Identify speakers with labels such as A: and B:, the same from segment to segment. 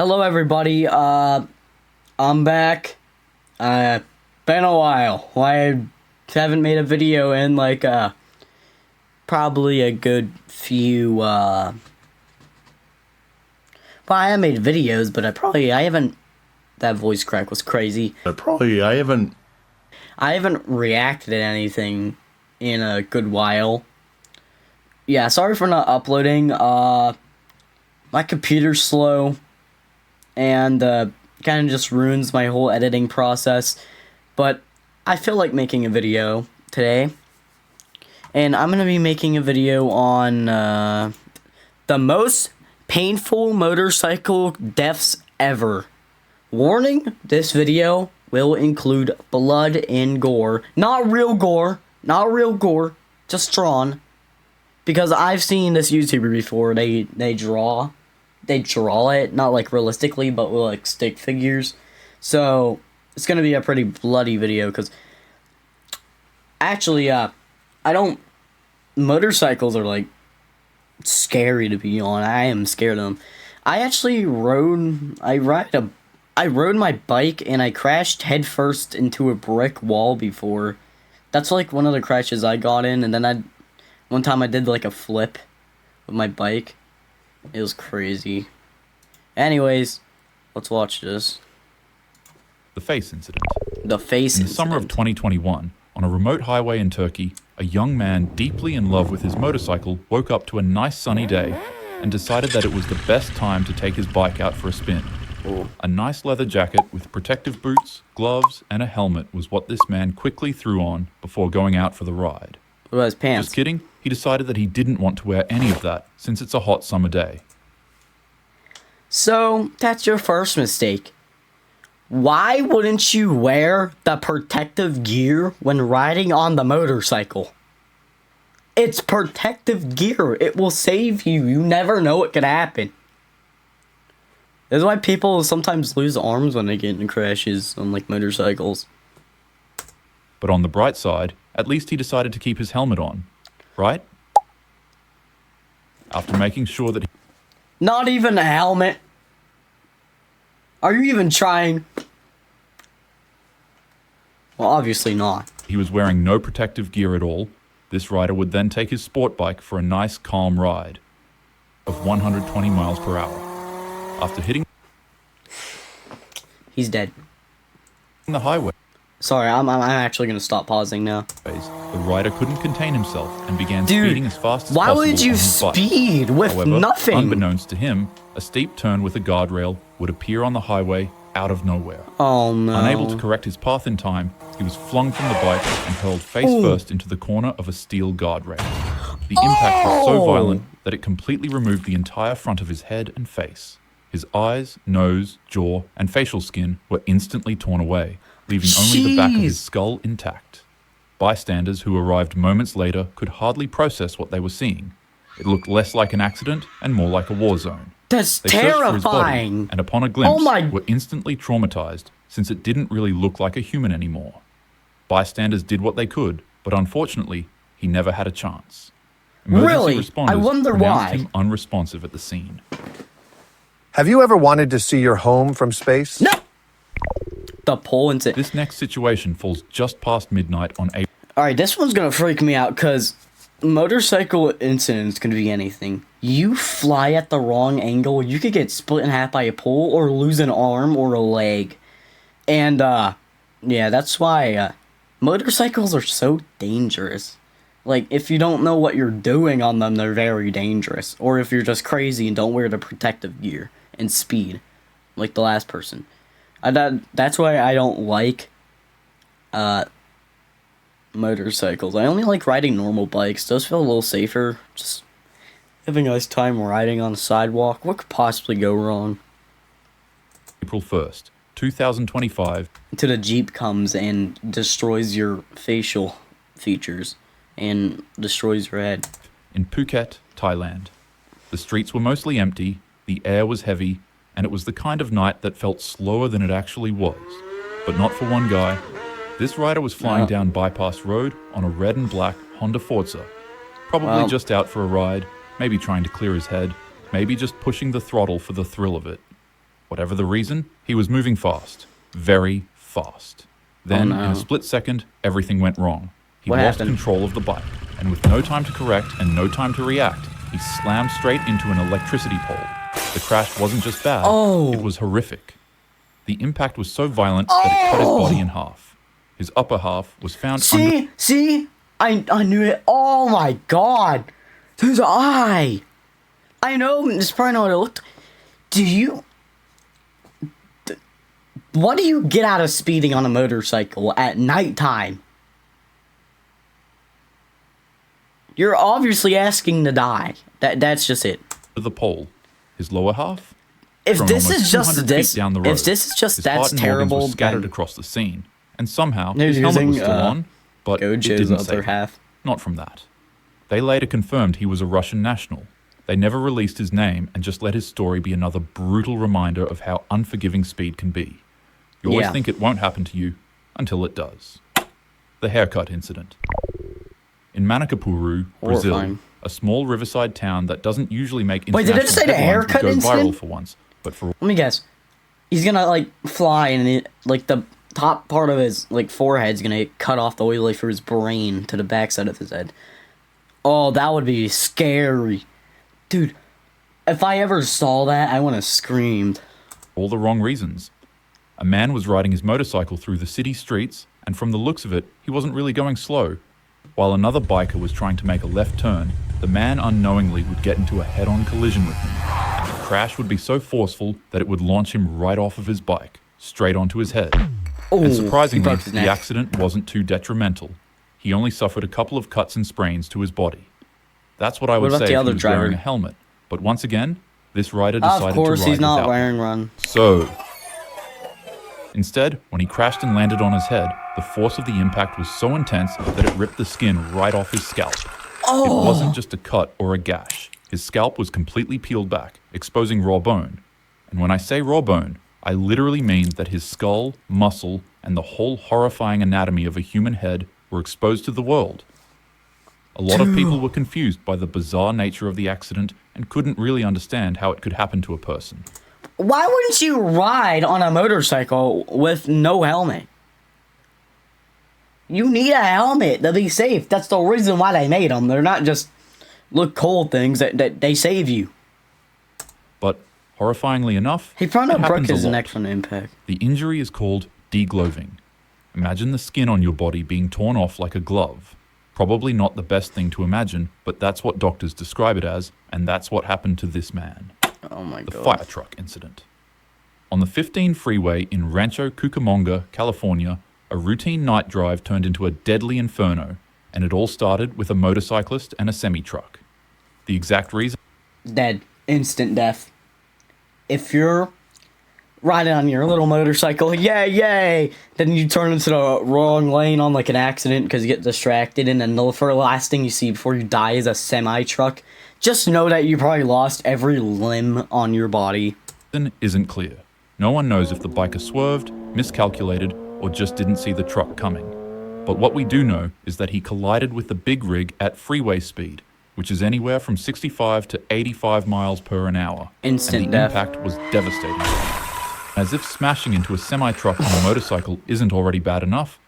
A: Hello everybody, I'm back. Been a while. I haven't made a video in like, probably a good few, well, I have made videos, but I haven't, that voice crack was crazy.
B: I
A: haven't reacted to anything in a good while. Yeah, sorry for not uploading, my computer's slow. And kind of just ruins my whole editing process. But I feel like making a video today. And I'm going to be making a video on the most painful motorcycle deaths ever. Warning, this video will include blood and gore. Not real gore, just drawn. Because I've seen this YouTuber before, they draw it, not like realistically, but with like stick figures. So it's gonna be a pretty bloody video because actually, motorcycles are like scary to be on. I am scared of them. I rode my bike and I crashed headfirst into a brick wall before. That's like one of the crashes I got in, and then one time I did like a flip with my bike. It was crazy. Anyways, let's watch this.
C: The Face Incident.
A: The Face
C: In
A: Incident.
C: the summer of 2021, on a remote highway in Turkey, a young man deeply in love with his motorcycle woke up to a nice sunny day and decided that it was the best time to take his bike out for a spin.
A: Ooh.
C: A nice leather jacket with protective boots, gloves, and a helmet was what this man quickly threw on before going out for the ride.
A: What about his pants?
C: Just kidding, he decided that he didn't want to wear any of that since it's a hot summer day.
A: So, that's your first mistake. Why wouldn't you wear the protective gear when riding on the motorcycle? It's protective gear. It will save you. You never know what could happen. That's why people sometimes lose arms when they get in crashes on like motorcycles.
C: But on the bright side, at least he decided to keep his helmet on, right? After making sure that
A: Not even a helmet. Are you even trying? Well, obviously not.
C: he was wearing no protective gear at all, this rider would then take his sport bike for a nice calm ride of 120 miles per hour. After hitting
A: He's dead.
C: the highway,
A: Sorry, I'm actually gonna stop pausing now.
C: the rider couldn't contain himself and began
A: Dude,
C: speeding as fast as
A: why
C: possible
A: would you
C: on his bike.
A: speed with
C: However,
A: nothing?
C: unbeknownst to him, a steep turn with a guardrail would appear on the highway out of nowhere.
A: Oh no.
C: Unable to correct his path in time, he was flung from the bike and hurled face first into the corner of a steel guardrail. The impact was so violent that it completely removed the entire front of his head and face. His eyes, nose, jaw, and facial skin were instantly torn away, leaving only the back of his skull intact. Bystanders who arrived moments later could hardly process what they were seeing. It looked less like an accident and more like a war zone.
A: That's
C: They searched for his body,
A: terrifying.
C: and upon a glimpse,
A: Oh my-
C: were instantly traumatized, since it didn't really look like a human anymore. Bystanders did what they could, but unfortunately, he never had a chance.
A: Really?
C: Responders
A: I wonder
C: pronounced
A: why.
C: him unresponsive at the scene.
D: Have you ever wanted to see your home from space?
A: No. The pole incident.
C: This next situation falls just past midnight on April.
A: All right, this one's gonna freak me out because motorcycle incidents can be anything. You fly at the wrong angle, you could get split in half by a pole or lose an arm or a leg. And yeah, that's why motorcycles are so dangerous. Like, if you don't know what you're doing on them, they're very dangerous. Or if you're just crazy and don't wear the protective gear and speed, like the last person. That's why I don't like motorcycles. I only like riding normal bikes. Those feel a little safer. Just having a nice time riding on the sidewalk. What could possibly go wrong?
C: April 1st, 2025.
A: Until the Jeep comes and destroys your facial features and destroys your head.
C: In Phuket, Thailand. The streets were mostly empty, the air was heavy, and it was the kind of night that felt slower than it actually was. But not for one guy. This rider was flying down Bypass Road on a red and black Honda Forza. Probably just out for a ride, maybe trying to clear his head, maybe just pushing the throttle for the thrill of it. Whatever the reason, he was moving fast. Very fast. Then,
A: no.
C: in a split second, everything went wrong. He
A: What
C: lost
A: happened?
C: control of the bike, and with no time to correct and no time to react, he slammed straight into an electricity pole. The crash wasn't just bad,
A: Oh.
C: it was horrific. The impact was so violent that it cut his body in half. His upper half was found under...
A: See? I knew it. Oh my god. His eye. I know, it's probably not what it looked. What do you get out of speeding on a motorcycle at nighttime? You're obviously asking to die. That's just it.
C: the pole. His lower half?
A: If
C: thrown
A: this
C: almost
A: is just
C: 200
A: this,
C: feet down the road.
A: if this is just
C: His
A: that's
C: heart and organs
A: terrible,
C: were scattered
A: then
C: across the scene, and somehow
A: They're
C: his helmet was
A: using,
C: still on, but it
A: Gojo's
C: didn't
A: other
C: save him.
A: half.
C: Not from that. They later confirmed he was a Russian national. They never released his name and just let his story be another brutal reminder of how unforgiving speed can be. You always
A: Yeah.
C: think it won't happen to you until it does. The haircut incident. In Manacapuru, Brazil,
A: Horrifying.
C: a small riverside town that doesn't usually make
A: Wait, did
C: international
A: it just say the
C: headlines would
A: haircut
C: go viral
A: incident?
C: for once, but for
A: Let me guess. He's gonna like fly and like the top part of his like forehead's gonna get cut off the way like for his brain to the backside of his head. Oh, that would be scary. Dude, if I ever saw that, I would have screamed.
C: all the wrong reasons. A man was riding his motorcycle through the city streets, and from the looks of it, he wasn't really going slow. While another biker was trying to make a left turn, the man unknowingly would get into a head-on collision with him. And the crash would be so forceful that it would launch him right off of his bike, straight onto his head.
A: Oh,
C: And
A: he
C: surprisingly,
A: broke his
C: the
A: neck.
C: accident wasn't too detrimental. He only suffered a couple of cuts and sprains to his body. That's what I would
A: about
C: say
A: the
C: if
A: other
C: he was wearing
A: driver?
C: a helmet. But once again, this rider decided
A: Of course,
C: to ride
A: he's not
C: without one.
A: wearing one.
C: So, instead, when he crashed and landed on his head, the force of the impact was so intense that it ripped the skin right off his scalp.
A: Oh.
C: It wasn't just a cut or a gash. His scalp was completely peeled back, exposing raw bone. And when I say raw bone, I literally mean that his skull, muscle, and the whole horrifying anatomy of a human head were exposed to the world. A lot of people were confused by the bizarre nature of the accident and couldn't really understand how it could happen to a person.
A: Why wouldn't you ride on a motorcycle with no helmet? You need a helmet to be safe. That's the reason why they made them. They're not just look cool things that they save you.
C: But horrifyingly enough,
A: He probably
C: it
A: broke
C: happens a
A: his
C: lot.
A: neck from the impact.
C: The injury is called degloving. Imagine the skin on your body being torn off like a glove. Probably not the best thing to imagine, but that's what doctors describe it as, and that's what happened to this man.
A: Oh my
C: The
A: god.
C: fire truck incident. On the 15 freeway in Rancho Cucamonga, California, a routine night drive turned into a deadly inferno, and it all started with a motorcyclist and a semi-truck. The exact reason?
A: Dead. Instant death. If you're riding on your little motorcycle, yay, then you turn into the wrong lane on like an accident because you get distracted, and then the last thing you see before you die is a semi-truck. Just know that you probably lost every limb on your body.
C: Isn't clear. No one knows if the biker swerved, miscalculated, or just didn't see the truck coming. But what we do know is that he collided with the big rig at freeway speed, which is anywhere from 65 to 85 miles per an hour.
A: Instant
C: and the
A: death.
C: impact was devastating. As if smashing into a semi-truck on a motorcycle isn't already bad enough,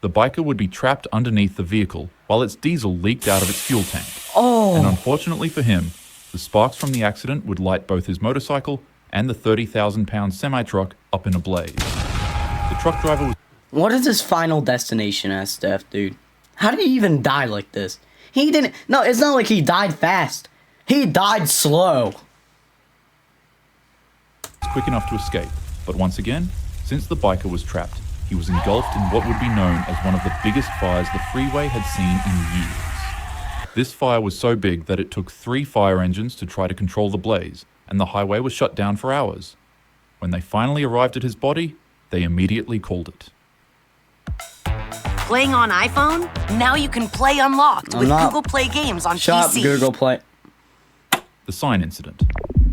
C: the biker would be trapped underneath the vehicle while its diesel leaked out of its fuel tank. And unfortunately for him, the sparks from the accident would light both his motorcycle and the 30,000-pound semi-truck up in a blaze. The truck driver was
A: What is his final destination as Steph, dude? How did he even die like this? He didn't. No, it's not like he died fast. He died slow.
C: quick enough to escape, but once again, since the biker was trapped, he was engulfed in what would be known as one of the biggest fires the freeway had seen in years. This fire was so big that it took 3 fire engines to try to control the blaze, and the highway was shut down for hours. When they finally arrived at his body, they immediately called it.
B: Playing on iPhone? Now you can play unlocked with
A: not-
B: Google Play Games on
A: Shut up,
B: PC.
A: Google Play.
C: The sign incident.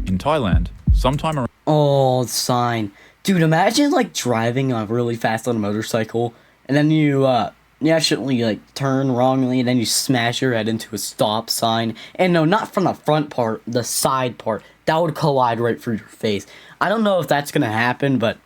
C: In Thailand, sometime around
A: Oh, sign. Dude, imagine like driving really fast on a motorcycle, and then you actually like turn wrongly, and then you smash your head into a stop sign. And no, not from the front part, the side part. That would collide right through your face. I don't know if that's gonna happen, but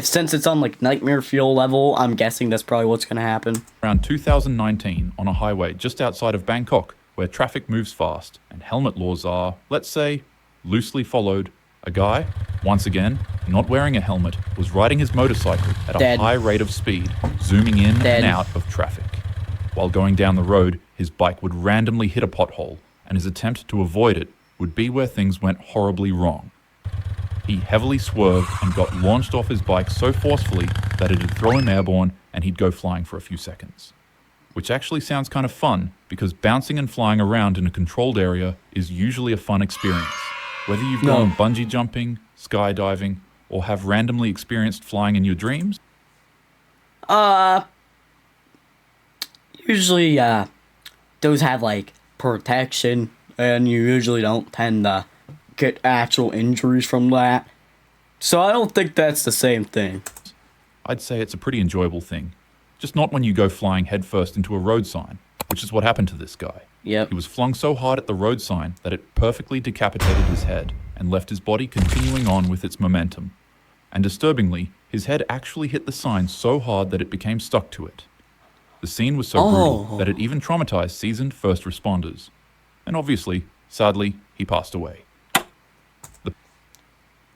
A: since it's on like nightmare fuel level, I'm guessing that's probably what's gonna happen.
C: Around 2019, on a highway just outside of Bangkok, where traffic moves fast and helmet laws are, let's say, loosely followed, a guy, once again, not wearing a helmet, was riding his motorcycle at a high rate of speed, zooming in and out of traffic. While going down the road, his bike would randomly hit a pothole, and his attempt to avoid it would be where things went horribly wrong. He heavily swerved and got launched off his bike so forcefully that it'd throw him airborne and he'd go flying for a few seconds. Which actually sounds kind of fun, because bouncing and flying around in a controlled area is usually a fun experience. Whether you've gone bungee jumping, skydiving, or have randomly experienced flying in your dreams?
A: Usually, those have like protection, and you usually don't tend to get actual injuries from that. So I don't think that's the same thing.
C: I'd say it's a pretty enjoyable thing. Just not when you go flying headfirst into a road sign, which is what happened to this guy.
A: Yep.
C: He was flung so hard at the road sign that it perfectly decapitated his head and left his body continuing on with its momentum. And disturbingly, his head actually hit the sign so hard that it became stuck to it. The scene was so brutal that it even traumatized seasoned first responders. And obviously, sadly, he passed away.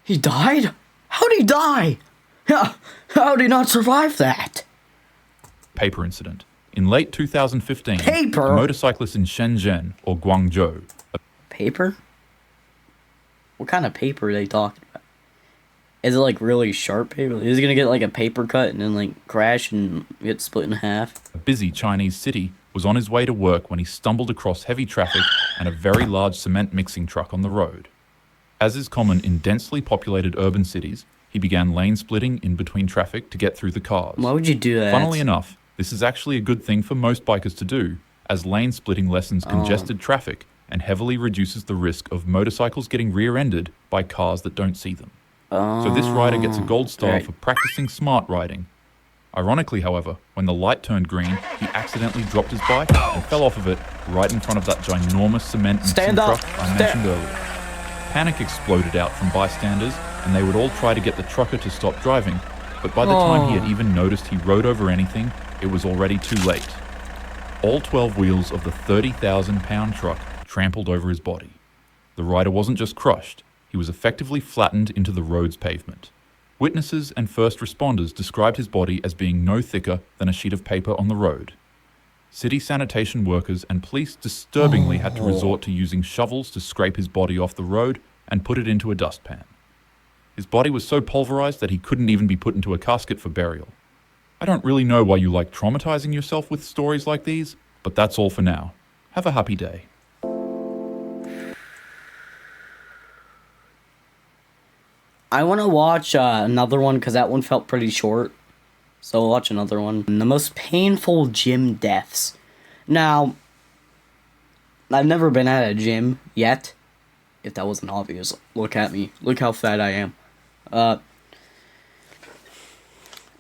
A: He died? How'd he die? How'd he not survive that?
C: Paper incident. In late 2015,
A: Paper?
C: a motorcyclist in Shenzhen, or Guangzhou.
A: Paper? What kind of paper are they talking about? Is it like really sharp paper? Is he gonna get like a paper cut and then like crash and get split in half?
C: A busy Chinese city was on his way to work when he stumbled across heavy traffic and a very large cement mixing truck on the road. As is common in densely populated urban cities, he began lane splitting in between traffic to get through the cars.
A: Why would you do that?
C: Funnily enough, this is actually a good thing for most bikers to do, as lane splitting lessens congested traffic and heavily reduces the risk of motorcycles getting rear-ended by cars that don't see them. So this rider gets a gold star for practicing smart riding. Ironically, however, when the light turned green, he accidentally dropped his bike and fell off of it right in front of that ginormous cement mixing truck I mentioned earlier. Panic exploded out from bystanders, and they would all try to get the trucker to stop driving, but by the time he had even noticed he rode over anything, it was already too late. All 12 wheels of the 30,000-pound truck trampled over his body. The rider wasn't just crushed, he was effectively flattened into the road's pavement. Witnesses and first responders described his body as being no thicker than a sheet of paper on the road. City sanitation workers and police disturbingly had to resort to using shovels to scrape his body off the road and put it into a dustpan. His body was so pulverized that he couldn't even be put into a casket for burial. I don't really know why you like traumatizing yourself with stories like these, but that's all for now. Have a happy day.
A: I want to watch another one because that one felt pretty short. So I'll watch another one. The most painful gym deaths. Now, I've never been at a gym yet. If that wasn't obvious, look at me. Look how fat I am.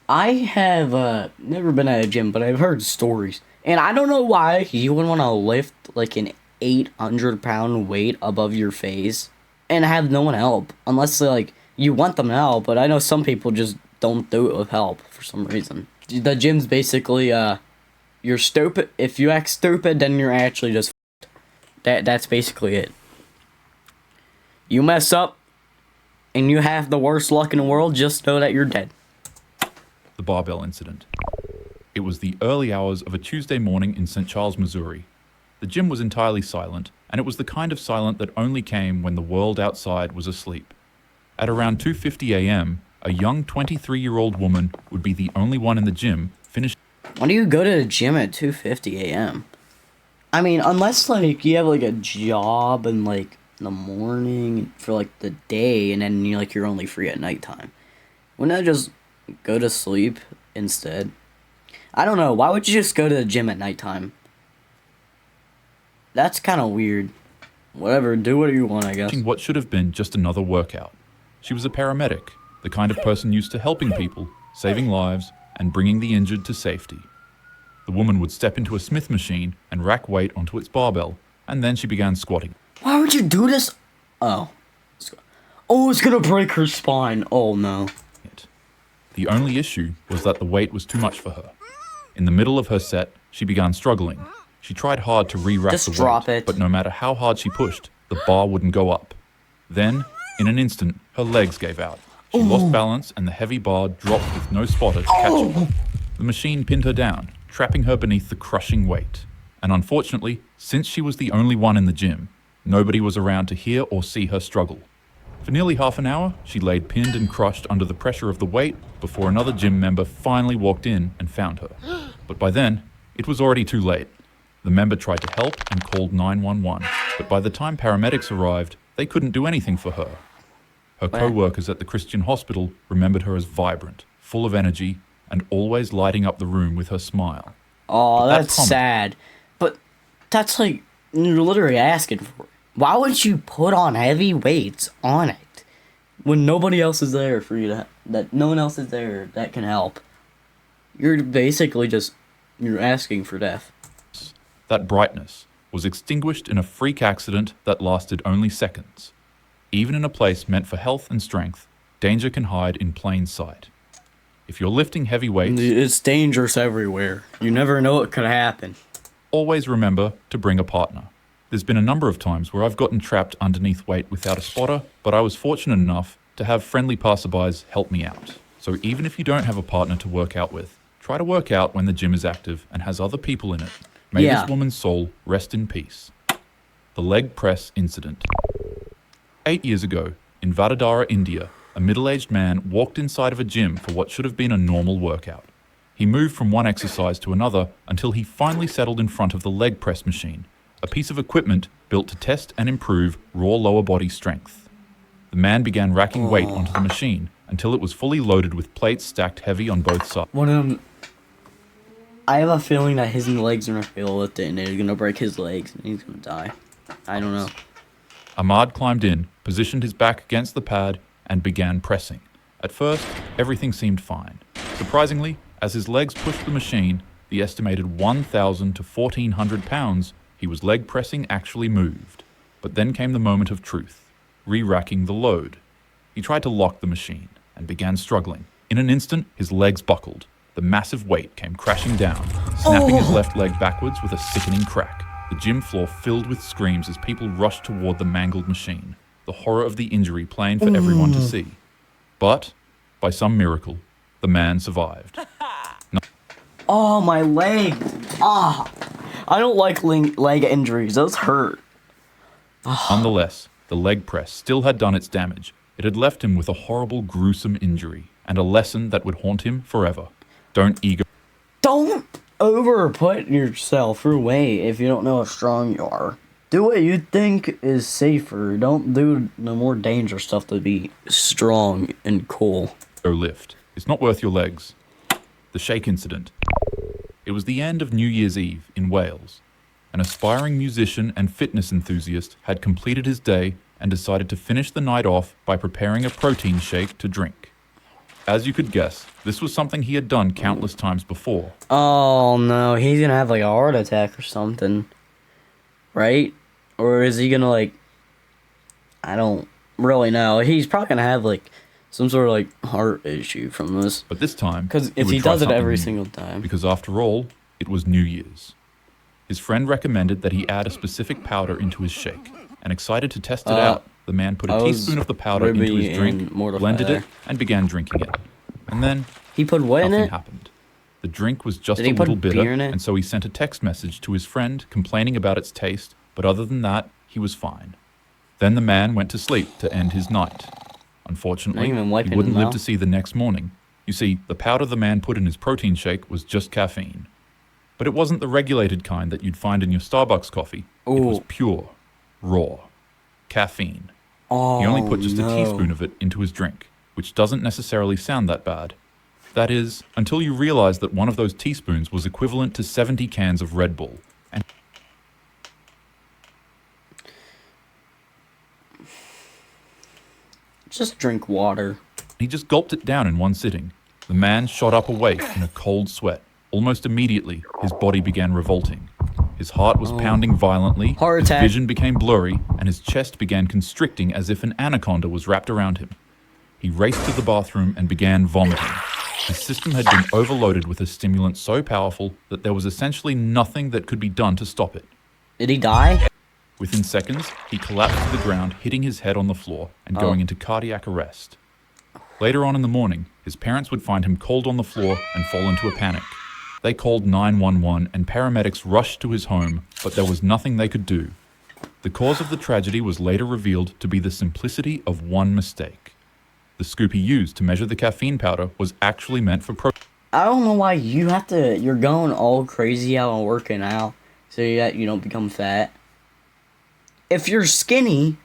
A: I have never been at a gym, but I've heard stories. And I don't know why you would want to lift like an 800-pound weight above your face and have no one help. Unless like you want them to help, but I know some people just don't do it with help for some reason. The gym's basically, you're stupid. If you act stupid, then you're actually just That's basically it. You mess up, and you have the worst luck in the world, just know that you're dead.
C: The barbell incident. It was the early hours of a Tuesday morning in St. Charles, Missouri. The gym was entirely silent, and it was the kind of silent that only came when the world outside was asleep. At around 2:50 a.m., a young 23-year-old woman would be the only one in the gym finished.
A: When do you go to the gym at 2:50 a.m.? I mean, unless, like, you have, like, a job in, like, the morning for, like, the day, and then, you're only free at nighttime. Wouldn't I just go to sleep instead? I don't know. Why would you just go to the gym at nighttime? That's kind of weird. Whatever, do what you want, I guess.
C: What should have been just another workout. She was a paramedic, the kind of person used to helping people, saving lives, and bringing the injured to safety. The woman would step into a Smith machine and rack weight onto its barbell, and then she began squatting.
A: Why would you do this? Oh. Oh, it's gonna break her spine. Oh no.
C: it. The only issue was that the weight was too much for her. In the middle of her set, she began struggling. She tried hard to re-rack
A: Just
C: the
A: drop
C: weight,
A: it.
C: but no matter how hard she pushed, the bar wouldn't go up. Then, in an instant, her legs gave out. She lost balance and the heavy bar dropped with no spotter to catch her. The machine pinned her down, trapping her beneath the crushing weight. And unfortunately, since she was the only one in the gym, nobody was around to hear or see her struggle. For nearly half an hour, she laid pinned and crushed under the pressure of the weight before another gym member finally walked in and found her. But by then, it was already too late. The member tried to help and called 911, but by the time paramedics arrived, they couldn't do anything for her. Her co-workers at the Christian hospital remembered her as vibrant, full of energy, and always lighting up the room with her smile.
A: Oh,
C: that
A: that's
C: comment-
A: sad. But that's like, you're literally asking for it. Why would you put on heavy weights on it when nobody else is there for you that no one else is there that can help? You're basically just, you're asking for death.
C: That brightness was extinguished in a freak accident that lasted only seconds. Even in a place meant for health and strength, danger can hide in plain sight. If you're lifting heavy weights,
A: It's dangerous everywhere. You never know what could happen.
C: always remember to bring a partner. There's been a number of times where I've gotten trapped underneath weight without a spotter, but I was fortunate enough to have friendly passerbys help me out. So even if you don't have a partner to work out with, try to work out when the gym is active and has other people in it. May
A: Yeah.
C: this woman's soul rest in peace. The leg press incident. 8 years ago, in Vadodara, India, a middle-aged man walked inside of a gym for what should have been a normal workout. He moved from one exercise to another until he finally settled in front of the leg press machine, a piece of equipment built to test and improve raw lower body strength. The man began racking weight onto the machine until it was fully loaded with plates stacked heavy on both sides.
A: I have a feeling that his legs are gonna fail with it and they're gonna break his legs and he's gonna die. I don't know.
C: Ahmad climbed in, positioned his back against the pad, and began pressing. At first, everything seemed fine. Surprisingly, as his legs pushed the machine, the estimated 1,000 to 1,400 pounds he was leg pressing actually moved. But then came the moment of truth, re-racking the load. He tried to lock the machine and began struggling. In an instant, his legs buckled. The massive weight came crashing down, snapping his left leg backwards with a sickening crack. The gym floor filled with screams as people rushed toward the mangled machine, the horror of the injury plain for everyone to see. But, by some miracle, the man survived.
A: Oh, my leg. Ah. I don't like leg injuries. Those hurt.
C: Nonetheless, the leg press still had done its damage. It had left him with a horrible, gruesome injury, and a lesson that would haunt him forever. Don't
A: Don't over-put yourself through weight if you don't know how strong you are. Do what you think is safer. Don't do the more dangerous stuff to be strong and cool.
C: go lift. It's not worth your legs. The shake incident. It was the end of New Year's Eve in Wales. An aspiring musician and fitness enthusiast had completed his day and decided to finish the night off by preparing a protein shake to drink. As you could guess, this was something he had done countless times before.
A: Oh no, he's gonna have like a heart attack or something. Right? Or is he gonna like... I don't really know. He's probably gonna have like some sort of like heart issue from this.
C: But this time,
A: Because if
C: would
A: he
C: try
A: does it
C: something
A: every
C: new,
A: single time.
C: because after all, it was New Year's. His friend recommended that he add a specific powder into his shake, and excited to test it out, the man put a
A: I was
C: teaspoon of the powder into
A: Ruby
C: his drink,
A: and Mortifier.
C: blended it, and began drinking it. And then
A: He put what in
C: nothing
A: it?
C: happened. The drink was just
A: Did
C: a
A: he put
C: little bitter,
A: beer in it?
C: and so he sent a text message to his friend complaining about its taste, but other than that, he was fine. Then the man went to sleep to end his night. Unfortunately,
A: Not even
C: he
A: wiping
C: wouldn't
A: his
C: live
A: mouth?
C: to see the next morning. You see, the powder the man put in his protein shake was just caffeine. But it wasn't the regulated kind that you'd find in your Starbucks coffee. It was
A: Ooh.
C: pure, raw caffeine.
A: Oh,
C: He only put just
A: no.
C: a teaspoon of it into his drink, which doesn't necessarily sound that bad. That is, until you realize that one of those teaspoons was equivalent to 70 cans of Red Bull. And
A: Just drink water.
C: he just gulped it down in one sitting. The man shot up awake in a cold sweat. Almost immediately, his body began revolting. His heart was pounding violently,
A: Heart
C: his
A: attack.
C: vision became blurry, and his chest began constricting as if an anaconda was wrapped around him. He raced to the bathroom and began vomiting. His system had been overloaded with a stimulant so powerful that there was essentially nothing that could be done to stop it.
A: Did he die?
C: Within seconds, he collapsed to the ground, hitting his head on the floor and going into cardiac arrest. Later on in the morning, his parents would find him cold on the floor and fall into a panic. They called 911 and paramedics rushed to his home, but there was nothing they could do. The cause of the tragedy was later revealed to be the simplicity of one mistake. The scoop he used to measure the caffeine powder was actually meant for
A: I don't know why you're going all crazy out and working out so that you don't become fat. If you're skinny,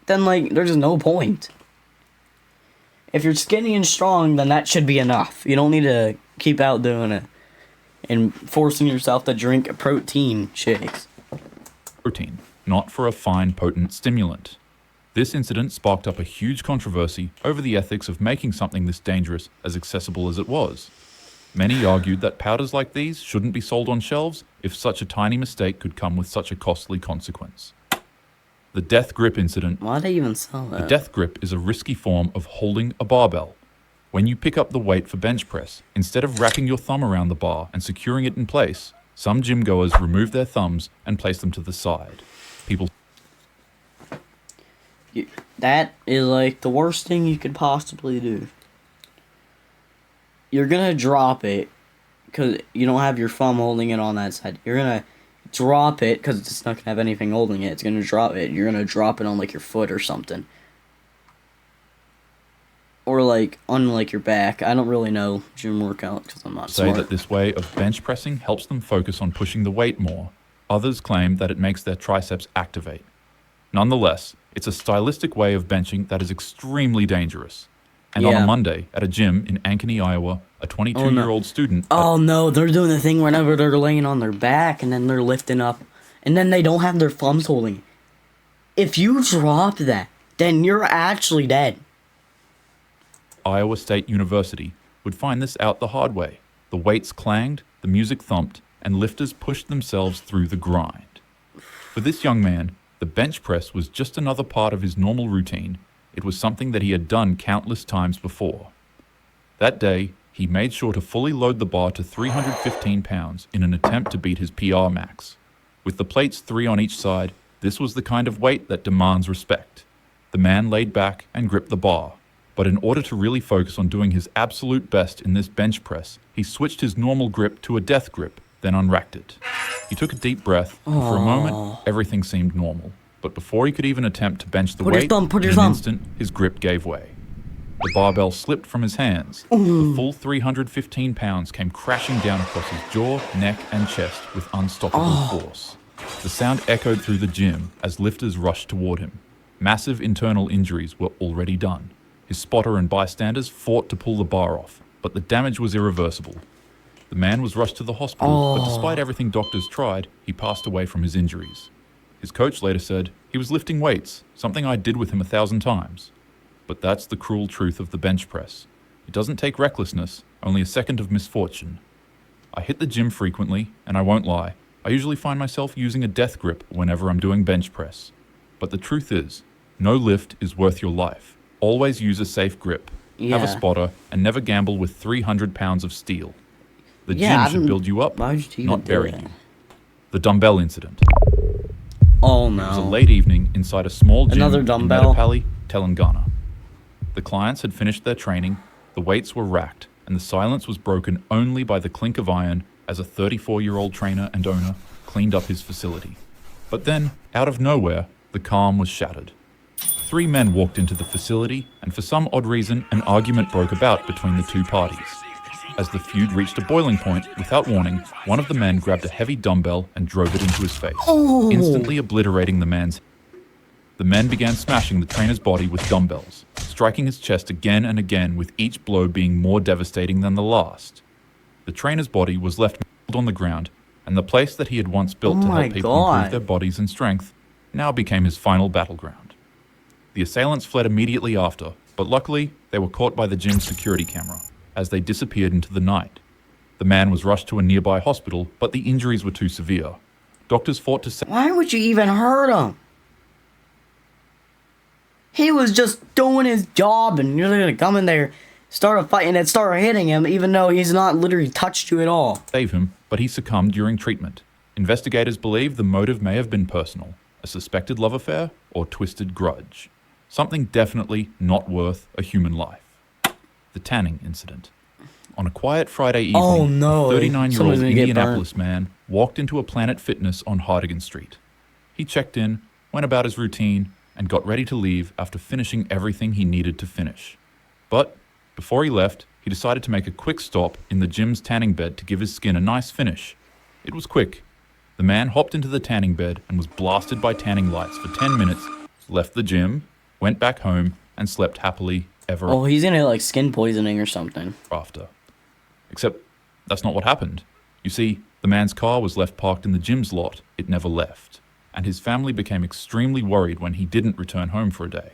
A: then like there's no point. If you're skinny and strong, then that should be enough. You don't need to keep out doing it and forcing yourself to drink protein shakes.
C: protein, not for a fine, potent stimulant. This incident sparked up a huge controversy over the ethics of making something this dangerous as accessible as it was. Many argued that powders like these shouldn't be sold on shelves if such a tiny mistake could come with such a costly consequence. The death grip incident.
A: Why do they even sell that?
C: The death grip is a risky form of holding a barbell. When you pick up the weight for bench press, instead of wrapping your thumb around the bar and securing it in place, some gym goers remove their thumbs and place them to the side. People.
A: That is like the worst thing you could possibly do. You're gonna drop it because you don't have your thumb holding it on that side. You're gonna drop it because it's not gonna have anything holding it. It's gonna drop it. You're gonna drop it on like your foot or something, or like on like your back. I don't really know gym workout because I'm not
C: say
A: smart.
C: that this way of bench pressing helps them focus on pushing the weight more. Others claim that it makes their triceps activate. Nonetheless, it's a stylistic way of benching that is extremely dangerous. And on
A: Yeah.
C: a Monday, at a gym in Ankeny, Iowa, a 22-year-old student...
A: Oh no, they're doing the thing whenever they're laying on their back and then they're lifting up and then they don't have their thumbs holding it. If you drop that, then you're actually dead.
C: Iowa State University would find this out the hard way. The weights clanged, the music thumped, and lifters pushed themselves through the grind. For this young man, the bench press was just another part of his normal routine. It was something that he had done countless times before. That day, he made sure to fully load the bar to 315 pounds in an attempt to beat his PR max. With the plates 3 on each side, this was the kind of weight that demands respect. The man laid back and gripped the bar. But in order to really focus on doing his absolute best in this bench press, he switched his normal grip to a death grip, then unracked it. He took a deep breath, and for a moment, everything seemed normal. But before he could even attempt to bench the
A: Put your
C: weight,
A: thumb, put your
C: in an
A: thumb.
C: instant, his grip gave way. The barbell slipped from his hands. The full 315 pounds came crashing down across his jaw, neck, and chest with unstoppable force. The sound echoed through the gym as lifters rushed toward him. Massive internal injuries were already done. His spotter and bystanders fought to pull the bar off, but the damage was irreversible. The man was rushed to the hospital, but despite everything doctors tried, he passed away from his injuries. His coach later said, "He was lifting weights, something I did with him 1,000 times." But that's the cruel truth of the bench press. It doesn't take recklessness, only a second of misfortune. I hit the gym frequently, and I won't lie, I usually find myself using a death grip whenever I'm doing bench press. But the truth is, no lift is worth your life. Always use a safe grip, have a
A: Yeah.
C: spotter, and never gamble with 300 pounds of steel. The
A: Yeah, I
C: gym should
A: didn't-
C: build you up,
A: why would you even
C: not
A: do
C: bury
A: that?
C: you. The dumbbell incident.
A: Oh
C: It was a
A: no.
C: late evening inside a small gym
A: Another
C: in
A: dumbbell?
C: Mattapalli, Telangana. The clients had finished their training, the weights were racked, and the silence was broken only by the clink of iron as a 34-year-old trainer and owner cleaned up his facility. But then, out of nowhere, the calm was shattered. 3 men walked into the facility, and for some odd reason, an argument broke about between the two parties. As the feud reached a boiling point, without warning, one of the men grabbed a heavy dumbbell and drove it into his face, instantly obliterating the man's. The men began smashing the trainer's body with dumbbells, striking his chest again and again, with each blow being more devastating than the last. The trainer's body was left mangled on the ground, and the place that he had once built to
A: Oh my
C: help people
A: God.
C: improve their bodies and strength now became his final battleground. The assailants fled immediately after, but luckily they were caught by the gym's security camera as they disappeared into the night. The man was rushed to a nearby hospital, but the injuries were too severe. Doctors fought to say
A: Why would you even hurt him? He was just doing his job and you're gonna come in there, start a fight, and then start hitting him even though he's not literally touched you at all.
C: save him, but he succumbed during treatment. Investigators believe the motive may have been personal, a suspected love affair, or twisted grudge. Something definitely not worth a human life. The tanning incident. On a quiet Friday evening,
A: Oh, no.
C: a 39-year-old
A: Someone's gonna get
C: Indianapolis man walked into a Planet Fitness on Hardigan Street. He checked in, went about his routine, and got ready to leave after finishing everything he needed to finish. But before he left, he decided to make a quick stop in the gym's tanning bed to give his skin a nice finish. It was quick. The man hopped into the tanning bed and was blasted by tanning lights for 10 minutes, left the gym, went back home, and slept happily ever
A: Oh, he's gonna like skin poisoning or something.
C: after. Except that's not what happened. You see, the man's car was left parked in the gym's lot it never left, and his family became extremely worried when he didn't return home for a day.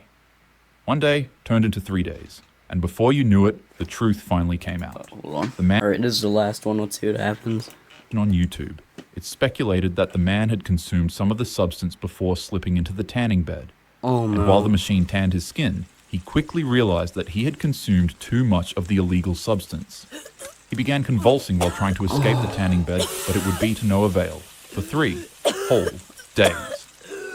C: One day turned into 3 days, and before you knew it, the truth finally came out.
A: Hold on.
C: The man
A: Alright, this is the last one. Let's see what happens.
C: on YouTube. It's speculated that the man had consumed some of the substance before slipping into the tanning bed.
A: Oh no.
C: And while the machine tanned his skin, he quickly realized that he had consumed too much of the illegal substance. He began convulsing while trying to escape the tanning bed, but it would be to no avail. For 3 whole days,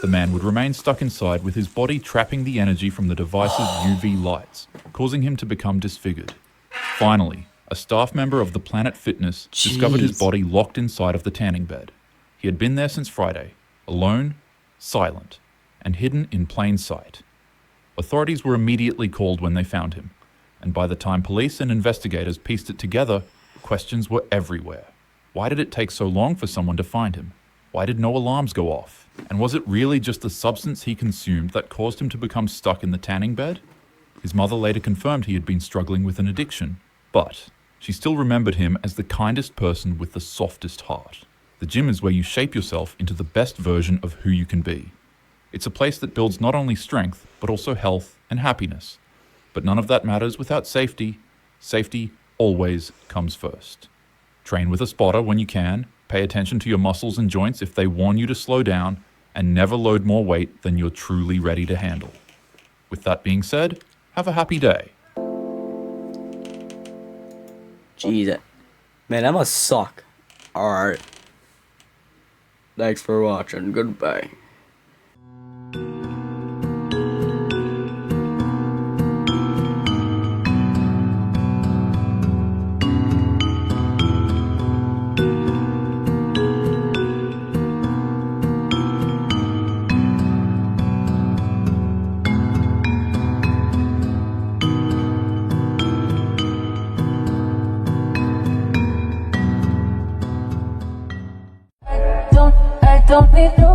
C: the man would remain stuck inside with his body trapping the energy from the device's UV lights, causing him to become disfigured. Finally, a staff member of the Planet Fitness discovered his
A: Jeez.
C: body locked inside of the tanning bed. He had been there since Friday, alone, silent, and hidden in plain sight. Authorities were immediately called when they found him, and by the time police and investigators pieced it together, questions were everywhere. Why did it take so long for someone to find him? Why did no alarms go off? And was it really just the substance he consumed that caused him to become stuck in the tanning bed? His mother later confirmed he had been struggling with an addiction, but she still remembered him as the kindest person with the softest heart. The gym is where you shape yourself into the best version of who you can be. It's a place that builds not only strength, but also health and happiness. But none of that matters without safety. Safety always comes first. Train with a spotter when you can, pay attention to your muscles and joints if they warn you to slow down, and never load more weight than you're truly ready to handle. With that being said, have a happy day.
A: Jeez, man, that must suck. Alright. Thanks for watching. Goodbye.
E: I don't need no